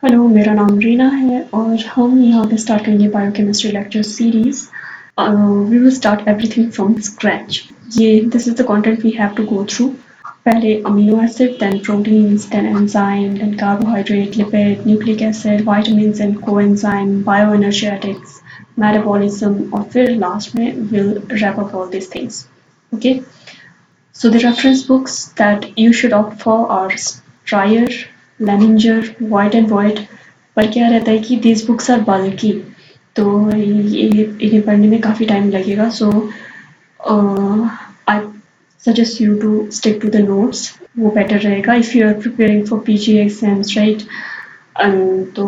Hello, मेरा नाम रीना है और हम यहाँ पे स्टार्ट करेंगे biochemistry lecture series. We will start everything from scratch. ये this is the content we have to go through. पहले amino acid, then proteins, then enzyme, then carbohydrate, lipid, nucleic acid, vitamins and coenzyme, bioenergetics, metabolism और फिर last में will wrap up all this things. Okay, so the reference books that you should opt for are Stryer, Leninger, White and Voigt। पर क्या रहता है कि these books are bulky, तो ये इन्हें पढ़ने में काफ़ी टाइम लगेगा। सो I suggest you to stick to the notes, वो better रहेगा if you are preparing for PG exams, right? तो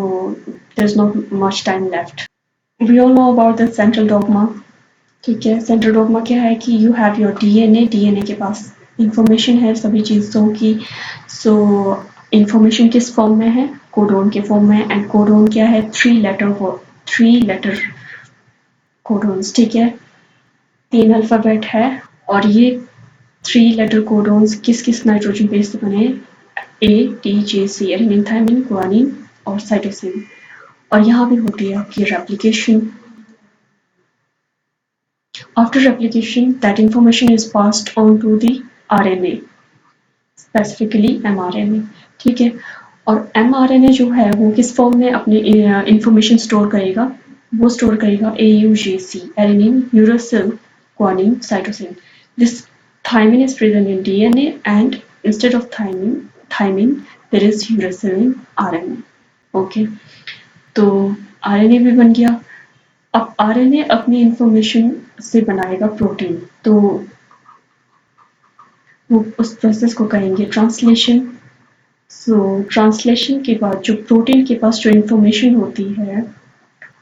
there's not much time left. We all know about the central dogma। ठीक है, सेंट्रल डॉगमा क्या है कि you have your DNA के पास information है सभी चीज़ों की। सो इंफॉर्मेशन किस फॉर्म में है? कोडोन के फॉर्म में। एंड कोडोन क्या है? Three letter codons. ठीक है, 3 अल्फ़ाबेट है और ये 3 लेटर कोडोन्स किस किस नाइट्रोजन बेस से बने? ATGC, एडेनिन, थाइमिन, गुआनिन और साइटोसिन। और यहाँ भी होती है आपकी replication. After replication, that information is passed on to the RNA, specifically mRNA। ठीक है, और mRNA जो है वो किस फॉर्म में अपनी इंफॉर्मेशन स्टोर करेगा? वो स्टोर करेगा AUGC, adenine, uracil, guanine, cytosine। This thymine is present in DNA and instead of thymine there is uracil in RNA। Okay, तो RNA भी बन गया। अब आरएनए अपनी इंफॉर्मेशन से बनाएगा प्रोटीन, तो वो उस प्रोसेस को कहेंगे ट्रांसलेशन। सो ट्रांसलेशन के बाद जो प्रोटीन के पास जो इंफॉर्मेशन होती है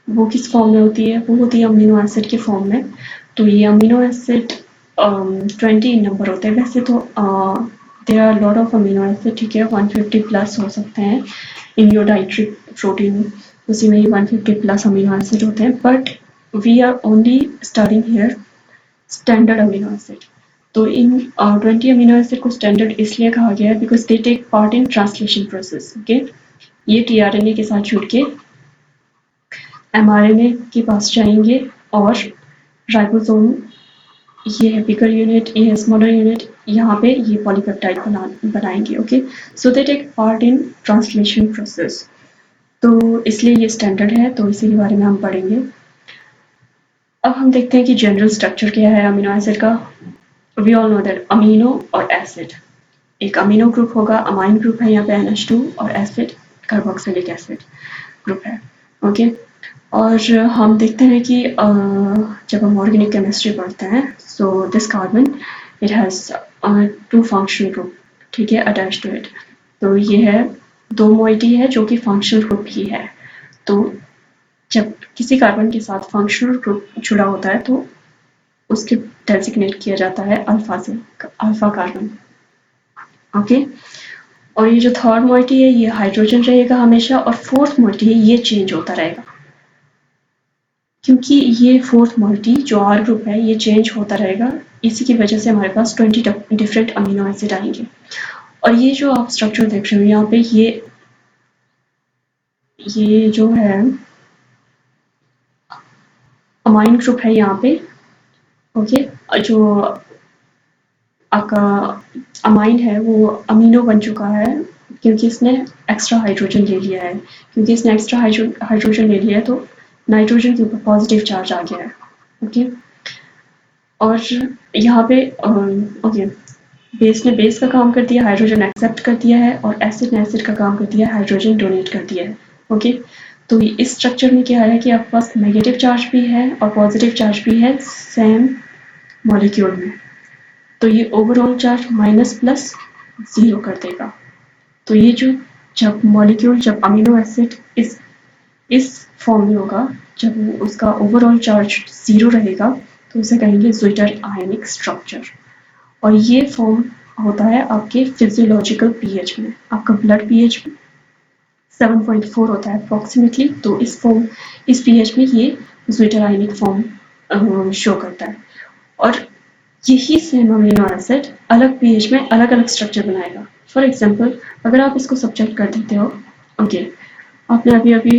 वो किस फॉर्म में होती है? वो होती है अमीनो एसिड के फॉर्म में। तो ये अमीनो एसिड 20 नंबर होते हैं वैसे तो। There are lot of amino acid, ठीक है, 150 प्लस हो सकते हैं इन योर डाइटरी प्रोटीन। उसी में ही 150 प्लस अमीनो एसिड होते हैं, but we are only studying here standard amino acid. तो इन 20 अमीनो एसिड को स्टैंडर्ड इसलिए कहा गया है because they take part in translation process. Okay, ये टीआरएनए के साथ जुड़ के एमआरएनए के पास जाएंगे और राइबोसोम, ये है बिगर यूनिट, ये है स्मॉलर यूनिट, यहाँ पे ये पॉलीपेप्टाइड बनाएंगे। Okay, so they take part in translation process. तो इसलिए ये स्टैंडर्ड है, तो इसी के बारे में हम पढ़ेंगे। अब हम देखते हैं कि जनरल स्ट्रक्चर क्या है अमीनो एसिड का। We all know that amino और एसिड, एक अमीनो ग्रुप होगा, अमाइन ग्रुप है यहाँ पे NH2, और एसिड कार्बोक्सिलिक एसिड ग्रुप है। ओके, और हम देखते हैं कि जब हम ऑर्गेनिक केमिस्ट्री पढ़ते हैं, so this carbon it has 2 functional group, ठीक है, अटैच टू इट। तो ये है 2 मोइटी है जो कि फंक्शनल ग्रुप ही है। तो जब किसी कार्बन के साथ फंक्शनल ग्रुप जुड़ा होता है तो उसके डेजिग्नेट किया जाता है अल्फा से, अल्फा कार्बन। ओके, और ये जो थर्ड मोइटी है ये हाइड्रोजन रहेगा हमेशा, और फोर्थ मोइटी है ये चेंज होता रहेगा, क्योंकि ये फोर्थ मोइटी जो आर ग्रुप है ये चेंज होता रहेगा। इसी की वजह से हमारे पास 20 डिफरेंट अमीनो एसिड आएंगे। और ये जो आप स्ट्रक्चर देख रहे हो यहाँ पे, ये जो है अमाइन ग्रुप है यहाँ पे। ओके, जो आपका अमाइन है वो अमीनो बन चुका है क्योंकि इसने एक्स्ट्रा हाइड्रोजन ले लिया है। क्योंकि इसने एक्स्ट्रा हाइड्रोजन ले लिया है तो नाइट्रोजन के ऊपर पॉजिटिव चार्ज आ गया है। ओके, और यहाँ पे ओके, बेस ने बेस का काम कर दिया, हाइड्रोजन एक्सेप्ट कर दिया है, और एसिड ने एसिड का काम कर दिया है, हाइड्रोजन डोनेट कर दिया है। ओके, तो इस स्ट्रक्चर में क्या है कि आपके पास नेगेटिव चार्ज भी है और पॉजिटिव चार्ज भी है सेम मॉलिक्यूल में। तो ये ओवरऑल चार्ज माइनस प्लस 0 कर देगा। तो ये जो जब मॉलिक्यूल, जब अमीनो एसिड इस फॉर्म में होगा, जब उसका ओवरऑल चार्ज 0 रहेगा तो उसे कहेंगे ज्विटर आयनिक स्ट्रक्चर। और ये फॉर्म होता है आपके फिजियोलॉजिकल पीएच में। आपका ब्लड पीएच 7.4 होता है अप्रॉक्सीमेटली, तो इस पीएच में ये ज्विटर आयनिक फॉर्म शो करता है। और यही सेम अमीनो एसिड अलग पीएच में अलग अलग स्ट्रक्चर बनाएगा। फॉर एग्जांपल, अगर आप इसको सब्जेक्ट कर देते हो, ओके, आपने अभी-अभी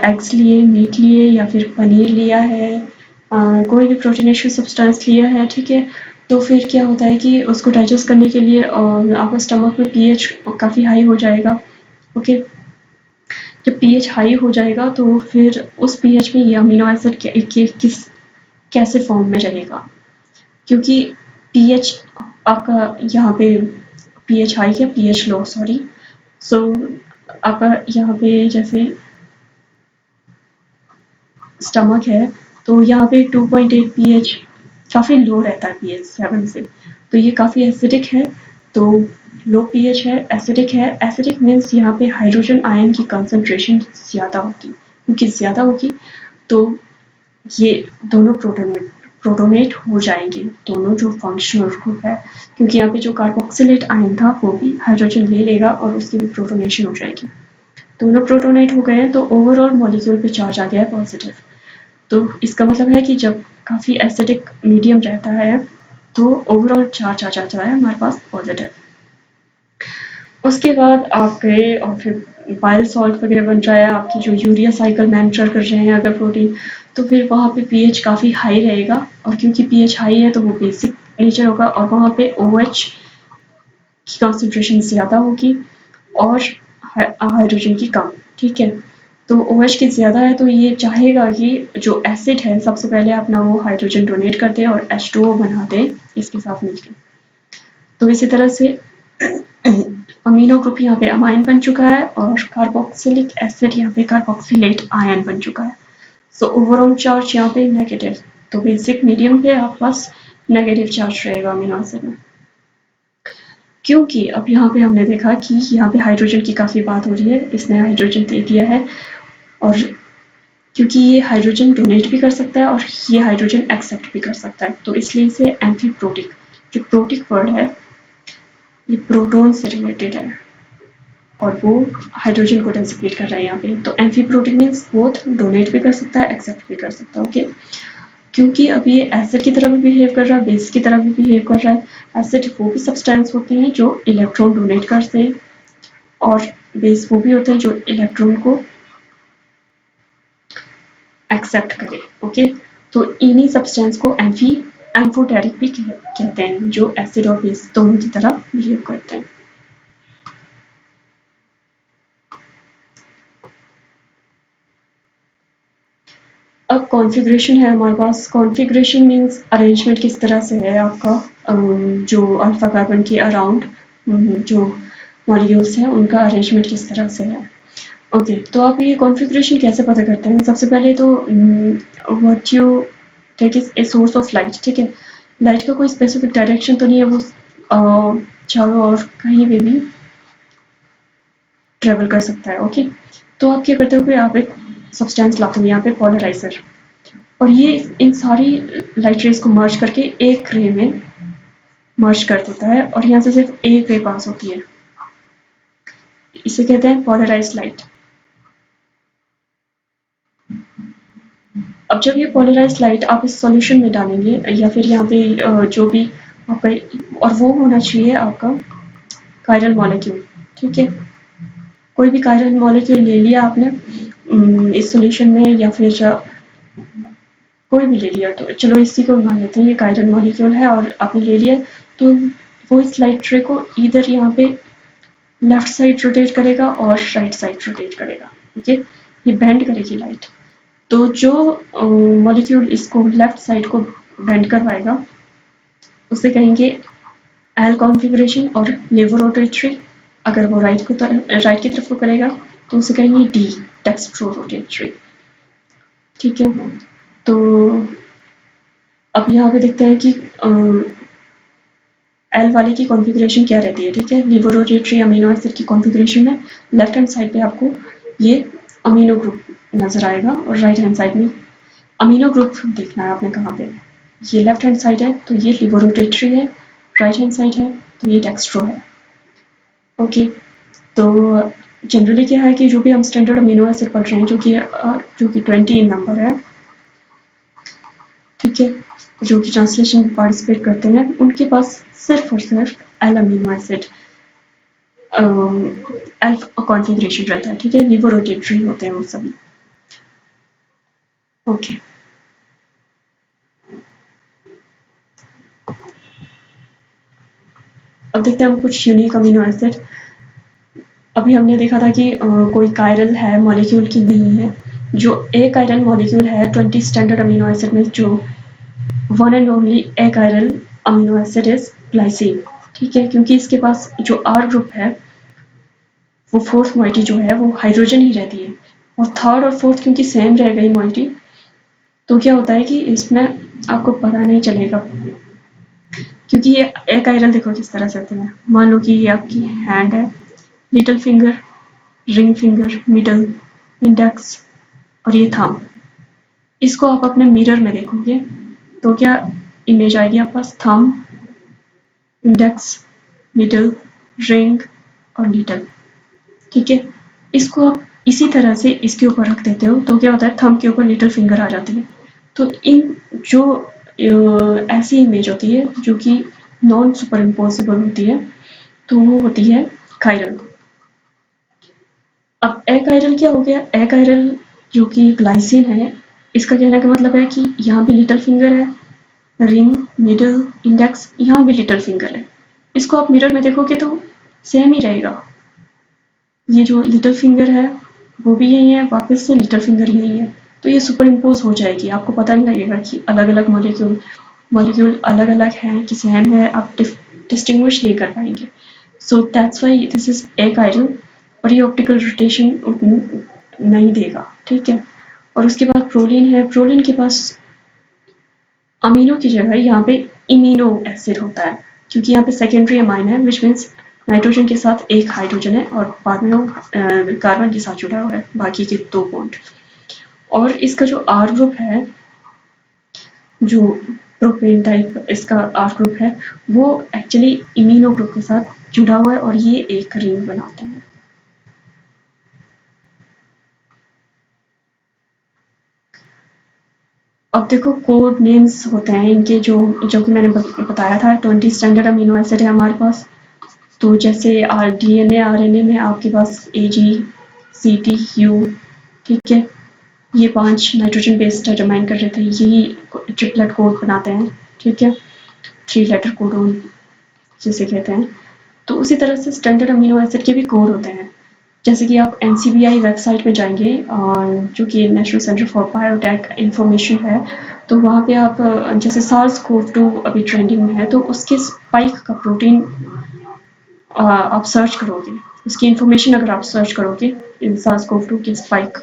एग्स लिए, मीट लिए या फिर पनीर लिया है, कोई भी प्रोटीनेशियस सब्सटेंस लिया है, ठीक है? तो फिर क्या होता है कि उसको डाइजेस्ट करने के लिए आपका स्टमक में पीएच काफ़ी हाई हो जाएगा, ओके? जब पीएच हाई हो जाएगा तो फिर उस पीएच में ये अमीनो एसिड कैसे फॉर्म में रहेगा, क्योंकि पीएच आपका यहाँ पे पीएच हाई है, पीएच लो, सॉरी। सो आपका यहाँ पे जैसे स्टमक है, तो यहाँ पे 2.8 पीएच काफ़ी लो रहता है, पीएच 7 से, तो ये काफ़ी एसिडिक है। तो लो पीएच है, एसिडिक मीन्स यहाँ पे हाइड्रोजन आयन की कंसंट्रेशन ज़्यादा होगी, क्योंकि ज़्यादा होगी तो ये दोनों प्रोटोनेट हो जाएंगे, दोनों जो फंक्शनल ग्रुप है, क्योंकि यहाँ पे जो कार्बोक्सिलेट आयन था वो भी हाइड्रोजन ले लेगा और उसकी भी प्रोटोनेशन हो जाएगी। दोनों प्रोटोनेट हो गए हैं तो ओवरऑल मॉलिक्यूल पे चार्ज आ गया है पॉजिटिव। तो इसका मतलब है कि जब काफ़ी एसिडिक मीडियम रहता है तो ओवरऑल चार्ज आ जाता है हमारे पास पॉजिटिव। उसके बाद आप गए और फिर बाइल सॉल्ट वगैरह बन रहा है, आपकी जो यूरिया साइकिल मैनेजर कर रहे हैं अगर प्रोटीन, तो फिर वहाँ पे पीएच काफ़ी हाई रहेगा, और क्योंकि पीएच हाई है तो वो बेसिक नेचर होगा और वहाँ पे OH की कंसंट्रेशन ज़्यादा होगी और हाइड्रोजन की कम, ठीक है? तो OH की ज़्यादा है तो ये चाहेगा कि जो एसिड है सबसे पहले अपना वो हाइड्रोजन डोनेट कर दे और H2O बना दे इसके साथ मिलकर। तो इसी तरह से अमीनो ग्रुप यहाँ पे अमाइन बन चुका है और कार्बोक्सिलिक एसिड यहाँ पे कार्बोक्सिलेट आयन बन चुका है। सो ओवरऑल चार्ज यहाँ पे नेगेटिव, तो बेसिक मीडियम पे आपके पास नेगेटिव चार्ज रहेगा अमीनो एसिड में, क्योंकि अब यहाँ पे हमने देखा कि यहाँ पे हाइड्रोजन की काफ़ी बात हो रही है, इसने हाइड्रोजन दे दिया है, और क्योंकि ये हाइड्रोजन डोनेट भी कर सकता है और ये हाइड्रोजन एक्सेप्ट भी कर सकता है, तो इसलिए इसे एम्फीप्रोटिक, जो प्रोटिक वर्ड है ये प्रोटॉन से रिलेटेड है और वो हाइड्रोजन को डेजिग्नेट कर रहा है यहाँ पे। तो एम्फीप्रोटिक मीन्स बोथ डोनेट भी कर सकता है, एक्सेप्ट भी कर सकता है, ओके? क्योंकि अब ये एसिड की तरह भी बिहेव कर रहा है, बेस की तरह भी बिहेव कर रहा है। एसिड वो भी सब्सटेंस होते हैं जो इलेक्ट्रॉन डोनेट करते हैं और बेस वो भी होते हैं जो इलेक्ट्रॉन को एक्सेप्ट करे, ओके? तो इन्हीं सब्सटेंस को एम्फोटेरिक भी कहते हैं, जो एसिड और बेस दोनों की तरह बिहेव करते हैं। अब कॉन्फ़िगरेशन है हमारे पास। कॉन्फ़िगरेशन मीन्स अरेंजमेंट किस तरह से है आपका, जो अल्फा कार्बन के अराउंड जो मॉलिक्यूल्स हैं उनका अरेंजमेंट किस तरह से है, ओके? तो आप ये कॉन्फ़िगरेशन कैसे पता करते हैं? सबसे पहले तो what you take is a source of light, ठीक है? लाइट का कोई स्पेसिफिक डायरेक्शन तो नहीं है, वो चारों ओर कहीं पे भी ट्रेवल कर सकता है, ओके? तो आप क्या करते हो कि आप एक सब्सटेंस लाते हो यहाँ पे, पोलराइजर, और ये इन सारी लाइट रेज को मर्ज करके एक रे में मर्ज कर देता है और यहाँ से सिर्फ एक रे पास होती है, इसे कहते हैं पोलराइज्ड लाइट। अब जब ये पोलराइज्ड लाइट आप इस सॉल्यूशन में डालेंगे या फिर यहाँ पे जो भी आपका, और वो होना चाहिए आपका कायरल मॉलिक्यूल, ठीक है? कोई भी कायरल मॉलिक्यूल ले लिया आपने इस सॉल्यूशन में, या फिर कोई भी ले लिया, तो चलो इसी को मान लेते हैं ये कायरल मॉलिक्यूल है और आपने ले लिया, तो वो इस लाइट रे को इधर यहाँ पे लेफ्ट साइड रोटेट करेगा और राइट साइड रोटेट करेगा, ओके? ये बेंड करेगी लाइट। तो जो मॉलिक्यूल इसको लेफ्ट साइड को बेंड करवाएगा उसे कहेंगे एल कॉन्फ़िगरेशन, और लेवोरोटेटरी अगर वो राइट की तरफ को करेगा तो उसे कहेंगे डी, डेक्स्ट्रो रोटेटरी, ठीक है? तो अब यहाँ पे देखते हैं कि एल वाले की कॉन्फ़िगरेशन क्या रहती है, ठीक है? लेवोरोटेटरी अमीनो एसिड की कॉन्फ़िगरेशन में लेफ्ट हैंड साइड पे आपको ये अमीनो ग्रुप नजर आएगा और राइट हैंड साइड में अमीनो ग्रुप देखना है आपने कहाँ पे। ये लेफ्ट हैंड साइड है तो ये लेवोरोटेटरी है, राइट हैंड साइड है तो ये डेक्स्ट्रो है, ओके? तो जनरली क्या है कि जो भी हम स्टैंडर्ड अमीनो एसिड पढ़ रहे हैं जो कि 20 इन नंबर है, ठीक है, जो कि ट्रांसलेशन में पार्टिसिपेट करते हैं, उनके पास सिर्फ और सिर्फ L amino acid elf configuration रहता है, ठीक है? लीवो रोटेटरी होते हैं वो सभी। ओके, अब देखते हैं हम कुछ यूनिक अमीनो एसिड। अभी हमने देखा था कि कोई कायरल है मॉलिक्यूल की नहीं है। जो ए कायरल मॉलिक्यूल है 20 स्टैंडर्ड अमीनो एसिड में, जो one and only A chiral amino acid is glycine, ठीक है? क्योंकि इसके पास जो आर ग्रुप है वो फोर्थ मॉइटी जो है वो हाइड्रोजन ही रहती है, और थर्ड और फोर्थ क्योंकि सेम रह गई मॉइटी, तो क्या होता है कि इसमें आपको पता नहीं चलेगा, क्योंकि ये एक आयरन देखो किस तरह से होते हैं। मान लो कि ये आपकी हैंड है, little finger, ring finger, middle, index और ये थंब। इसको आप अपने मिरर में देखोगे तो क्या इमेज आएगी आपके पास? थंब, इंडेक्स, मिडल, रिंग और लिटिल, ठीक है? इसको आप इसी तरह से इसके ऊपर रख देते हो तो क्या होता है, थंब के ऊपर लिटिल फिंगर आ जाती है। तो इन जो ऐसी इमेज होती है जो कि नॉन सुपर इम्पोसिबल होती है, तो वो होती है कायरल। अब एकाइरल क्या हो गया? एकाइरल जो कि ग्लाइसिन है, इसका कहने का मतलब है कि यहाँ भी लिटिल फिंगर है, रिंग, मिडल, इंडेक्स, यहाँ भी लिटिल फिंगर है। इसको आप मिरर में देखोगे तो सेम ही रहेगा। ये जो लिटिल फिंगर है वो भी यही है, वापस से लिटिल फिंगर यही है, तो ये सुपर इम्पोज हो जाएगी। आपको पता नहीं लगेगा कि अलग अलग मॉलिक्यूल मॉलिक्यूल अलग अलग हैं कि सेम है, आप डिस्टिंग्विश नहीं कर पाएंगे। So that's why this is एक आयरन, और ये ऑप्टिकल रोटेशन नहीं देगा, ठीक है? और उसके बाद प्रोलीन है। प्रोलीन के पास अमीनो की जगह यहाँ पे इमिनो एसिड होता है, क्योंकि यहाँ पे सेकेंडरी अमाइन है, विच मीन्स नाइट्रोजन के साथ एक हाइड्रोजन है और बाद में वो कार्बन के साथ जुड़ा हुआ है, बाकी के 2 बॉन्ड। और इसका जो आर ग्रुप है, जो प्रोपेन टाइप इसका आर ग्रुप है, वो एक्चुअली इमिनो ग्रुप के साथ जुड़ा हुआ है और ये एक रिंग बनाते हैं। अब देखो कोड नेम्स होते हैं इनके, जो कि मैंने बताया था 20 स्टैंडर्ड अमीनो एसिड है हमारे पास। तो जैसे डीएनए आरएनए में आपके पास एजी, सीटी, यू, ठीक है? ये 5 नाइट्रोजन बेस डिटरमाइन कर रहे थे, यही ट्रिपलेट कोड बनाते हैं, ठीक है? 3 लेटर कोडोन जिसे कहते हैं। तो उसी तरह से स्टैंडर्ड अमीनो एसिड के भी कोड होते हैं। जैसे कि आप एनसीबीआई वेबसाइट में जाएंगे, जो कि national centre for biotech information है, तो वहाँ पे आप जैसे SARS-CoV-2 अभी ट्रेंडिंग में है, तो उसके स्पाइक का प्रोटीन आप सर्च करोगे, उसकी इंफॉर्मेशन अगर आप सर्च करोगे SARS-CoV-2 के स्पाइक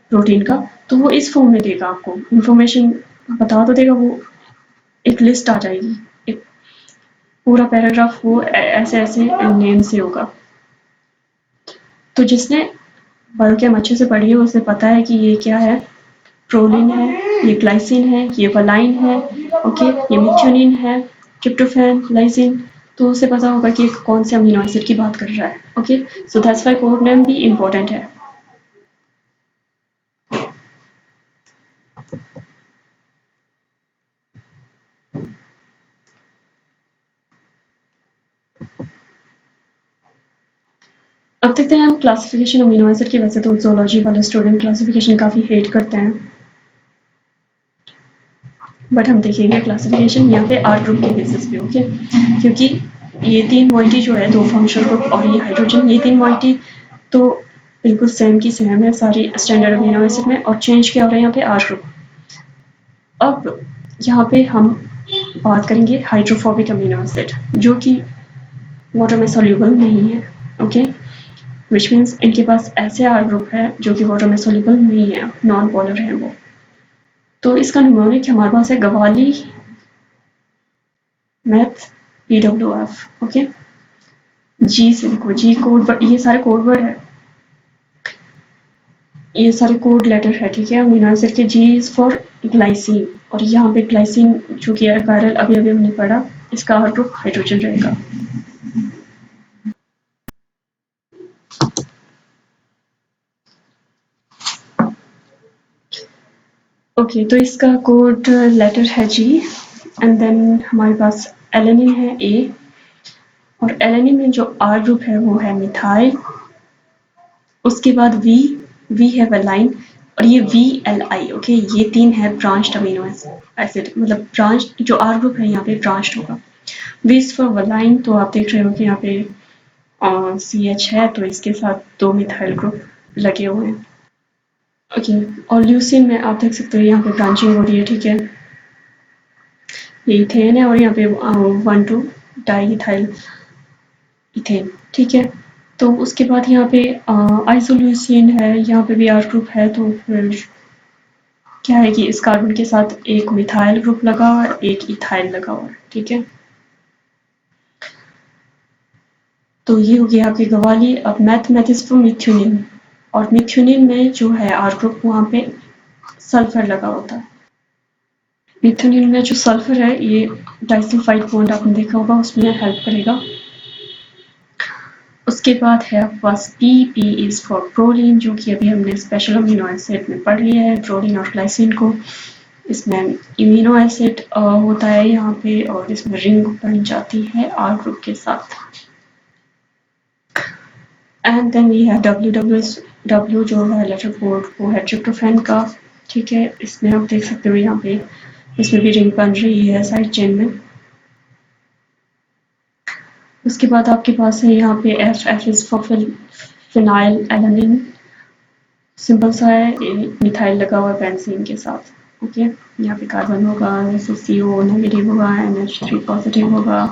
प्रोटीन का, तो वो इस फॉर्म में देगा आपको इंफॉर्मेशन, बता तो देगा। वो एक लिस्ट आ जाएगी, एक पूरा पैराग्राफ वो ऐसे ऐसे नेम से होगा। तो जिसने बायोकेम अच्छे से पढ़ी है उसे पता है कि ये क्या है, प्रोलिन है, ये ग्लाइसिन है, ये वलाइन है, ओके, ये मिथ्योनिन है, ट्रिप्टोफैन, लाइसिन। तो उसे पता होगा कि कौन से अमीनो एसिड की बात कर रहा है, okay? So that's why code name भी इम्पोर्टेंट है। अब देखते हैं हम क्लासिफिकेशन अमीनो एसिड की। वैसे तो जोलॉजी वाले स्टूडेंट क्लासिफिकेशन काफ़ी हेट करते हैं, बट हम देखेंगे क्लासिफिकेशन यहाँ पे आर ग्रुप के बेसिस पे, ओके? क्योंकि ये 3 मॉइटी जो है, 2 फंक्शनल ग्रुप और ये हाइड्रोजन, ये 3 मॉइटी तो बिल्कुल सेम की सेम है सारी स्टैंडर्ड अमीनो एसिड में, और चेंज क्या हो रहा है यहाँ पे आर ग्रुप। अब यहाँ पे हम बात करेंगे हाइड्रोफोबिक अमीनो एसिड, जो कि वाटर में सॉल्यूबल नहीं है, ओके? विच मीन्स इनके पास ऐसे आर ग्रुप है जो कि वाटर में सॉल्यूबल नहीं है, नॉन पोलर है वो। तो इसका न्यूमोनिक हमारे पास है गवाली, मैथ, PWF, ओके? जी से देखो, जी कोड, बट ये सारे कोड वर्ड है, ये सारे कोड लेटर है, ठीक है? अमीनो एसिड के जी इज फॉर ग्लाइसिन, और यहाँ पे ग्लाइसिन जो कि वायरल अभी अभी हमने पढ़ा, इसका आर ग्रुप हाइड्रोजन रहेगा। ओके, तो इसका कोड लेटर है जी, एंड देन हमारे पास एलेनिन है ए, और एलेनिन में जो R ग्रुप है वो है मिथाइल, उसके बाद V है वेलाइन, और ये VLI, ओके, ये 3 है ब्रांच्ड अमीनो एसिड, मतलब ब्रांच जो R ग्रुप है यहाँ पे ब्रांच्ड होगा। V इज फॉर वेलाइन, तो आप देख रहे हो कि यहाँ पे CH है, तो इसके साथ 2 मिथाइल ग्रुप लगे हुए हैं, ओके। और ल्यूसीन में आप देख सकते हो यहाँ पे ब्रांचिंग हो रही है, ठीक है, ये इथेन है, और यहाँ पे 1,2 डाईइथाइल इथेन, ठीक है। तो उसके बाद यहाँ पे आइसोल्यूसिन है, यहाँ पे भी R ग्रुप है, तो फिर क्या है कि इस कार्बन के साथ एक मिथाइल ग्रुप लगा हुआ है, एक इथाइल लगा हुआ है, ठीक है। तो ये हो गया आपकी गवाली। अब मैथमेटिक्स फॉर मिथ्यूनिन, और मिथ्यूनिन में जो है R ग्रुप वहाँ पे सल्फर लगा होता है। मिथ्यूनिन में जो सल्फर है ये डाइसल्फाइड बॉन्ड आपने देखा होगा, उसमें हेल्प करेगा। उसके बाद है आपके पास पी इज फॉर प्रोलीन, जो कि अभी हमने स्पेशल अमीनो एसिड में पढ़ लिया है, प्रोलीन और ग्लाइसिन को। इसमें इमिनो एसिड होता है यहाँ पे, और इसमें रिंग बन जाती है R ग्रुप के साथ। And then we have W जो है लेटर कोड वो है ट्रिप्टोफैन का, ठीक है। इसमें आप देख सकते हो यहाँ पे इसमें भी रिंग बन रही है साइड चेन में। उसके बाद आपके पास है यहाँ पे F is for phenyl alanine, simple सा है, मिथाइल लगा हुआ है बेंजीन के साथ, ओके। यहाँ पे कार्बन होगा, जैसे CO नेगेटिव होगा, NH3 पॉजिटिव होगा।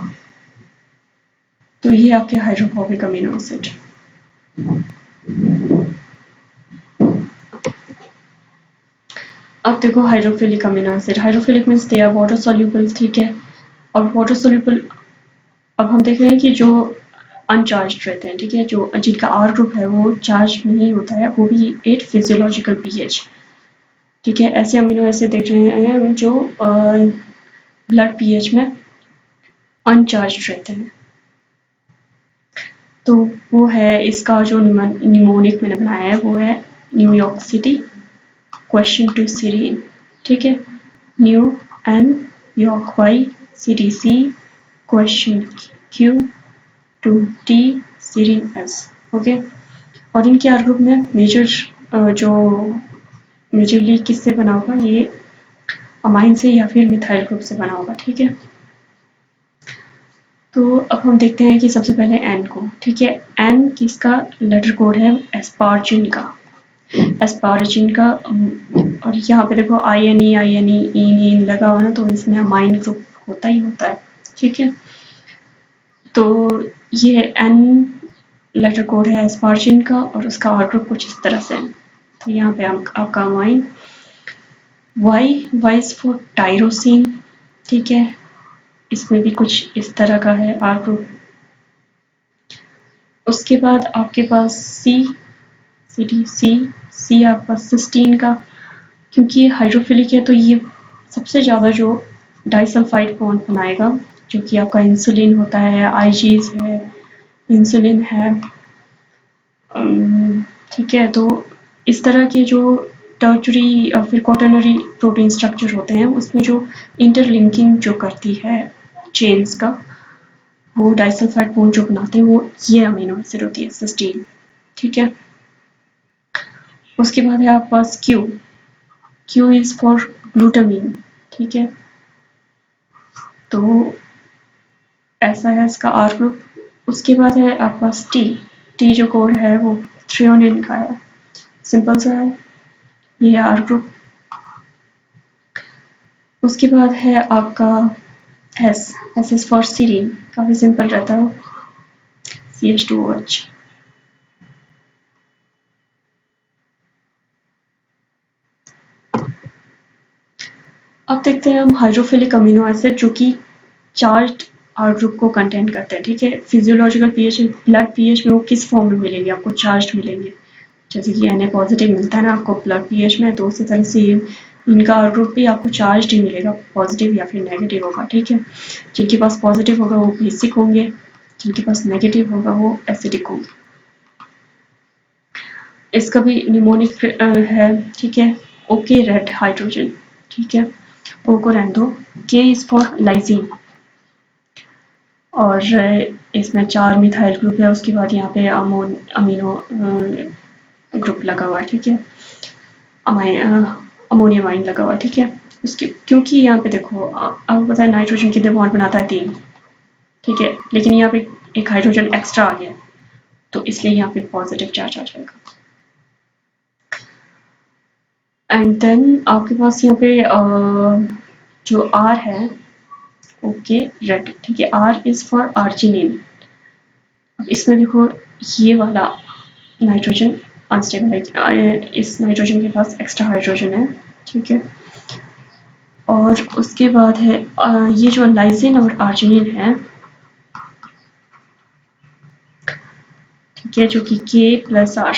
तो ये आपके हाइड्रोफोबिक अमीनो एसिड। अब देखो hydrophilic amino acid, hydrophilic means they are water soluble, ठीक है। और वाटर सॉल्यूबल अब हम देख रहे हैं कि जो अनचार्ज रहते हैं, ठीक है, जो जिनका R ग्रुप है वो चार्ज नहीं होता है, वो भी एट फिजियोलॉजिकल pH, ठीक है। ऐसे अमीनो एसिड देख रहे हैं जो ब्लड pH में अनचार्ज रहते हैं। तो वो है इसका जो निमोनिक मैंने बनाया है वो है New York city question to Serene, ठीक है। New N York Y CDC question Q to T Serene S, okay. और इनके R ग्रुप में जो मेजरली किससे बना होगा, ये अमाइन से या फिर मिथाइल ग्रुप से बना होगा, ठीक है। तो अब हम देखते हैं कि सबसे पहले N को, ठीक है। N किसका लेटर कोड है, एस्पार्जिन का, एस्पार्जिन का। और यहाँ पे देखो INE इन लगा हुआ ना, तो इसमें अमाइन ग्रुप होता ही होता है, ठीक है। तो ये N लेटर कोड है एस्पार्जिन का, और उसका R ग्रुप कुछ इस तरह से है। तो यहाँ पे आपका amine Y is for tyrosine, ठीक है। इसमें भी कुछ इस तरह का है R ग्रुप। उसके बाद आपके पास C आपका सिस्टीन का, क्योंकि ये हाइड्रोफिलिक है तो ये सबसे ज़्यादा जो डाइसल्फाइड बॉन्ड बनाएगा, जो कि आपका इंसुलिन होता है, IGs है, इंसुलिन है, ठीक है। तो इस तरह के जो टर्शरी और फिर क्वाटरनरी प्रोटीन स्ट्रक्चर होते हैं, उसमें जो इंटरलिंकिंग जो करती है चेन्स का, वो डाइसल्फाइड बॉन्ड जो बनाते हैं वो ये अमीनो एसिड होती है सिस्टीन, ठीक है। उसके बाद है आपके पास Q इज फॉर ग्लूटामीन, ठीक है। तो ऐसा है इसका R ग्रुप। उसके बाद है आपके पास T जो कोड है वो थ्रियोनिन का है, सिंपल सा है, ये है R ग्रुप। उसके बाद है आपका S इज फॉर सीरीन, काफी सिंपल रहता है, CH2OH। अब देखते हैं हम हाइड्रोफिलिक अमीनो एसिड जो कि चार्ज्ड R ग्रुप को कंटेन करते हैं, ठीक है। फिजियोलॉजिकल pH ब्लड pH में वो किस फॉर्म में मिलेंगे, आपको चार्ज्ड मिलेंगे, जैसे कि Na पॉजिटिव मिलता है ना आपको ब्लड pH में, तो उसी तरह से इनका R ग्रुप भी आपको चार्ज्ड ही मिलेगा, पॉजिटिव या फिर नेगेटिव होगा, ठीक है। जिनके पास पॉजिटिव होगा वो बेसिक होंगे, जिनके पास नेगेटिव होगा वो एसिडिक होंगे। इसका भी निमोनिक है, ठीक है, ओके रेड हाइड्रोजन, ठीक है, ओ को रहने दो। K इज फॉर लाइसिन, और इसमें 4 मिथाइल ग्रुप है, उसके बाद यहाँ पे अमीनो ग्रुप लगा हुआ है, ठीक है, अमोनियम आइन लगा हुआ है, ठीक है। उसके क्योंकि यहाँ पे देखो आपको पता है नाइट्रोजन कितने बॉन्ड बनाता है 3, ठीक है, लेकिन यहाँ पे एक हाइड्रोजन एक्स्ट्रा आ गया, तो इसलिए यहाँ पे पॉजिटिव चार्ज आ जाएगा। एंड देन आपके पास यहाँ पे जो आर है, ओके रेड, ठीक है, आर इज फॉर आर्जिनिन। अब इसमें देखो ये वाला नाइट्रोजन अनस्टेबल है, इस नाइट्रोजन के पास एक्स्ट्रा हाइड्रोजन है, ठीक है। और उसके बाद है ये जो लाइसिन और आर्जिनिन है, ठीक है, जो कि के प्लस आर,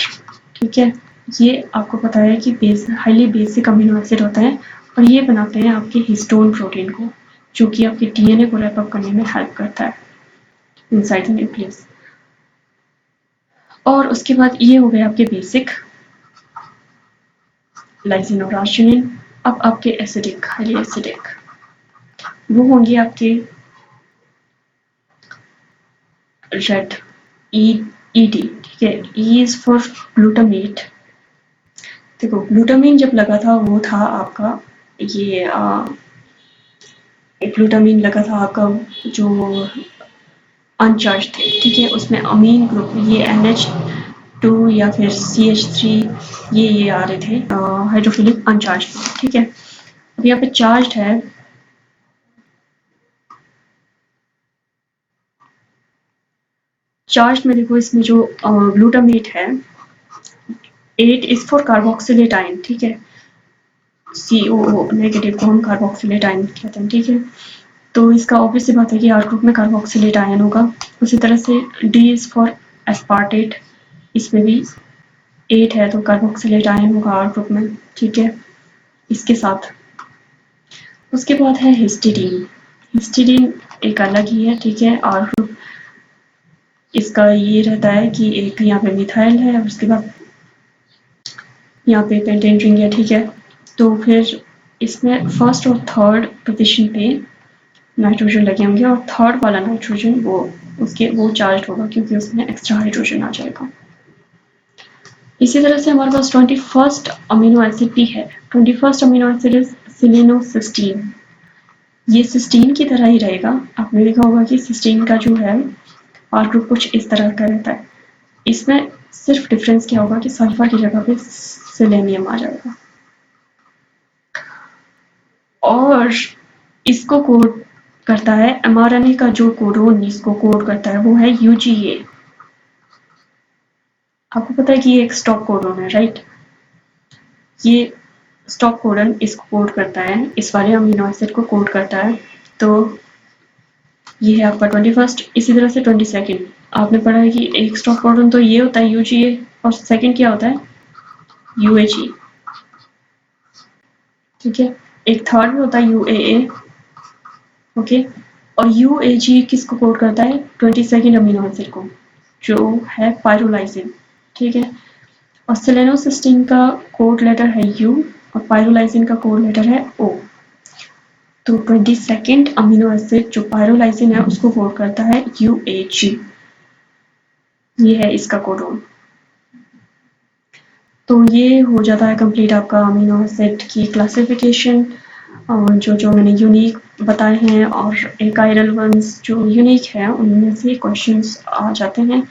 ठीक है, ये आपको पता है कि हाईली बेसिक अमीनो एसिड होता है और ये बनाते हैं आपके हिस्टोन प्रोटीन को, जो कि आपके डीएनए को रैप अप करने में हेल्प करता है इनसाइड द न्यूक्लियस। और उसके बाद ये हो गए आपके बेसिक लाइसिन और आर्जिनिन। अब आपके एसिडिक, हाईली एसिडिक, वो होंगे आपके रेड, ई डी, ठीक है, ई इज फॉर ग्लूटामेट। देखो ग्लूटामिन जब लगा था वो था आपका ये ग्लूटामिन लगा था आपका जो अनचार्ज थे, ठीक है, उसमें अमीन ग्रुप ये NH2 या फिर CH3 ये आ रहे थे हाइड्रोफिलिक अनचार्ज, ठीक है। अब यहाँ पे चार्ज है, चार्ज में देखो इसमें जो ग्लूटामेट है 8 इज फॉर कार्बोक्सिलेट आयन, ठीक है, COO नेगेटिव को हम कार्बोक्सिलेट आयन कहते हैं, ठीक है। तो इसका ऑब्वियस सी बात है कि आर ग्रुप में कार्बोक्सिलेट आयन होगा। उसी तरह से D इज फॉर एस्पार्टेट, इसमें भी 8 है तो कार्बोक्सिलेट आयन होगा आर ग्रुप में, ठीक है, इसके साथ। उसके बाद है हिस्टीडीन, हिस्टीडीन एक अलग ही है, ठीक है, आर ग्रुप इसका ये रहता है कि एक यहाँ पे मिथाइल है और उसके बाद यहाँ पे पेंटेन रिंग है, ठीक है। तो फिर इसमें फर्स्ट और थर्ड पोजीशन पे नाइट्रोजन लगे होंगे और थर्ड वाला नाइट्रोजन वो चार्ज होगा क्योंकि उसमें एक्स्ट्रा हाइड्रोजन आ जाएगा। इसी तरह से हमारे पास 21st अमीनो एसिड भी है। 21st amino acid is सिलेनोसिस्टीन। ये सिस्टीन की तरह ही रहेगा, आपने देखा होगा कि सिस्टीन का जो है आर ग्रुप कुछ इस तरह का रहता है। इसमें सिर्फ डिफरेंस क्या होगा कि सल्फर की जगह पे सेलेनियम आ जाएगा। और इसको कोड करता है mRNA का जो कोडोन इसको कोड करता है वो है UGA। आपको पता है कि ये एक स्टॉप कोडोन है, राइट। ये स्टॉप कोडन इसको कोड करता है, इस वाले अमीनो एसिड को कोड करता है। तो ये है आपका 21st। इसी तरह से 22nd आपने पढ़ा है कि एक स्टॉप कोडन तो ये होता है UGA और सेकंड क्या होता है UAG, ठीक है। एक थर्ड में होता है UAA, ओके। और UAG किसको कोड करता है 22nd अमीनो एसिड को, जो है पायरोलाइसिन, ठीक है। और सेलेनोसिस्टीन का कोड लेटर है U और पायरोलाइसिन का कोड लेटर है O। तो 22nd अमीनो एसिड जो पायरोलाइसिन है उसको कोड करता है UAG। ये है इसका कोडोन। तो ये हो जाता है कंप्लीट आपका अमीनो एसिड की क्लासिफिकेशन, जो मैंने यूनिक बताए हैं और एक कायरल वंस जो यूनिक है उनमें से क्वेश्चंस आ जाते हैं।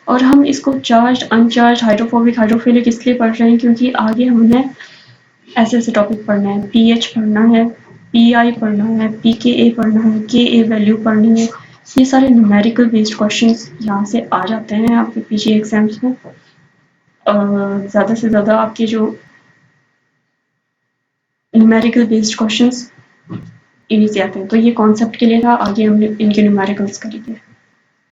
और हम इसको चार्ज, अनचार्ज, हाइड्रोफोबिक, हाइड्रोफिलिक इसलिए पढ़ रहे हैं क्योंकि आगे हमने ऐसे टॉपिक पढ़ना है, pH पढ़ना है, PI पढ़ना है, pKa पढ़ना है, Ka वैल्यू पढ़नी है। ये सारे न्यूमेरिकल बेस्ड क्वेश्चंस यहाँ से आ जाते हैं आपके PG एग्जाम्स में। ज़्यादा से ज़्यादा आपके जो न्यूमेरिकल बेस्ड क्वेश्चंस इन्हीं से आते हैं। तो ये कॉन्सेप्ट के लिए था, आगे हम इनके न्यूमेरिकल्स करेंगे।